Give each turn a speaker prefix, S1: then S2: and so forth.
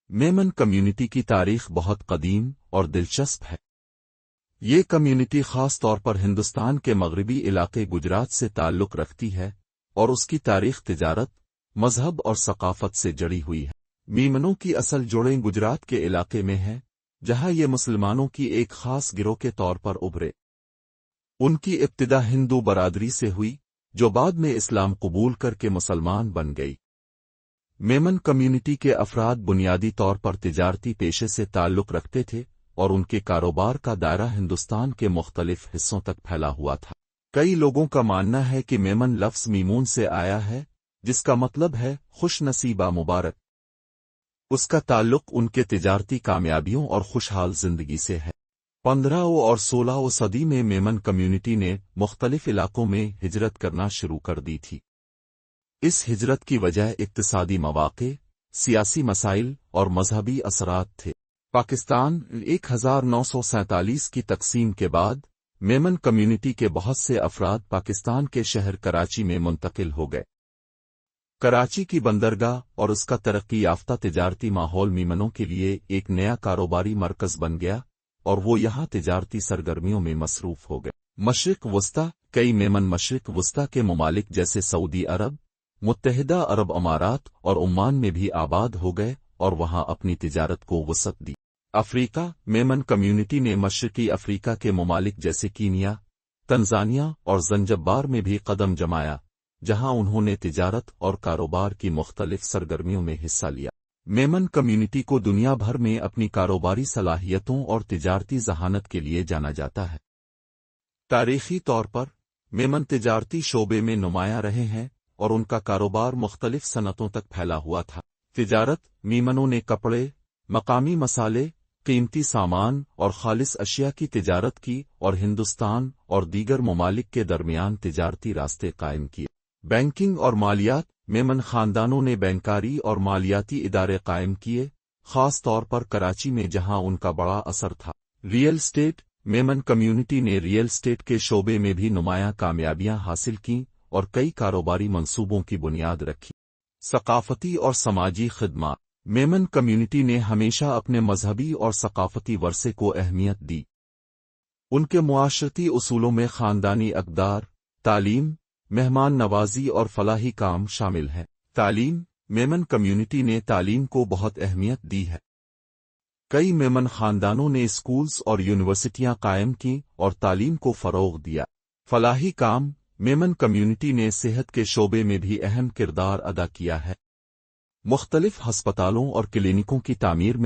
S1: Memon community کی تاریخ بہت قدیم اور دلچسپ ہے۔ یہ کمیونٹی خاص طور پر ہندوستان کے مغربی علاقے گجرات سے تعلق رکھتی ہے اور اس کی تاریخ تجارت، مذہب اور ثقافت سے جڑی ہوئی ہے۔ میمنوں کی اصل جڑیں گجرات کے علاقے میں ہیں، جہاں یہ مسلمانوں کی ایک خاص گروہ کے طور پر ابھرے۔ ان کی ابتدا ہندو برادری سے ہوئی، جو بعد میں اسلام قبول کر کے مسلمان بن گئی۔ میمن کمیونٹی کے افراد بنیادی طور پر تجارتی پیشے سے تعلق رکھتے تھے اور ان کے کاروبار کا دائرہ ہندوستان کے مختلف حصوں تک پھیلا ہوا تھا۔ کئی لوگوں کا ماننا ہے کہ میمن لفظ میمون سے آیا ہے، جس کا مطلب ہے خوش نصیبہ مبارک۔ اس کا تعلق ان کے تجارتی کامیابیوں اور خوشحال زندگی سے ہے۔ 15 اور 16 صدی میں میمن کمیونٹی نے مختلف علاقوں میں ہجرت کرنا شروع کر دی تھی۔ اس ہجرت کی وجہ اقتصادی مواقع، سیاسی مسائل اور مذہبی اثرات تھے۔ پاکستان 1947 کی تقسیم کے بعد میمن کمیونٹی کے بہت سے افراد پاکستان کے شہر کراچی میں منتقل ہو گئے۔ کراچی کی بندرگاہ اور اس کا ترقی یافتہ تجارتی ماحول میمنوں کے لیے ایک نیا کاروباری مرکز بن گیا اور وہ یہاں تجارتی سرگرمیوں میں مصروف ہو گئے۔ مشرق وسطی، کئی میمن مشرق وسطی کے ممالک جیسے سعودی عرب، متحدہ عرب امارات اور عمان میں بھی آباد ہو گئے اور وہاں اپنی تجارت کو وسعت دی۔ افریقہ، میمن کمیونٹی نے مشرقی افریقہ کے ممالک جیسے کینیا، تنزانیہ اور زنجبار میں بھی قدم جمایا، جہاں انہوں نے تجارت اور کاروبار کی مختلف سرگرمیوں میں حصہ لیا۔ میمن کمیونٹی کو دنیا بھر میں اپنی کاروباری صلاحیتوں اور تجارتی ذہانت کے لیے جانا جاتا ہے۔ تاریخی طور پر میمن تجارتی شعبے میں نمایاں رہے ہیں اور ان کا کاروبار مختلف صنعتوں تک پھیلا ہوا تھا۔ تجارت، میمنوں نے کپڑے، مقامی مسالے، قیمتی سامان اور خالص اشیاء کی تجارت کی اور ہندوستان اور دیگر ممالک کے درمیان تجارتی راستے قائم کیے۔ بینکنگ اور مالیات، میمن خاندانوں نے بینکاری اور مالیاتی ادارے قائم کیے، خاص طور پر کراچی میں جہاں ان کا بڑا اثر تھا۔ ریئل اسٹیٹ، میمن کمیونٹی نے ریئل اسٹیٹ کے شعبے میں بھی نمایاں کامیابیاں حاصل کیں اور کئی کاروباری منصوبوں کی بنیاد رکھی۔ ثقافتی اور سماجی خدمات، میمن کمیونٹی نے ہمیشہ اپنے مذہبی اور ثقافتی ورثے کو اہمیت دی۔ ان کے معاشرتی اصولوں میں خاندانی اقدار، تعلیم، مہمان نوازی اور فلاحی کام شامل ہیں۔ تعلیم، میمن کمیونٹی نے تعلیم کو بہت اہمیت دی ہے۔ کئی میمن خاندانوں نے اسکولز اور یونیورسٹیاں قائم کیں اور تعلیم کو فروغ دیا۔ فلاحی کام، میمن کمیونٹی نے صحت کے شعبے میں بھی اہم کردار ادا کیا ہے۔ مختلف ہسپتالوں اور کلینکوں کی تعمیر میں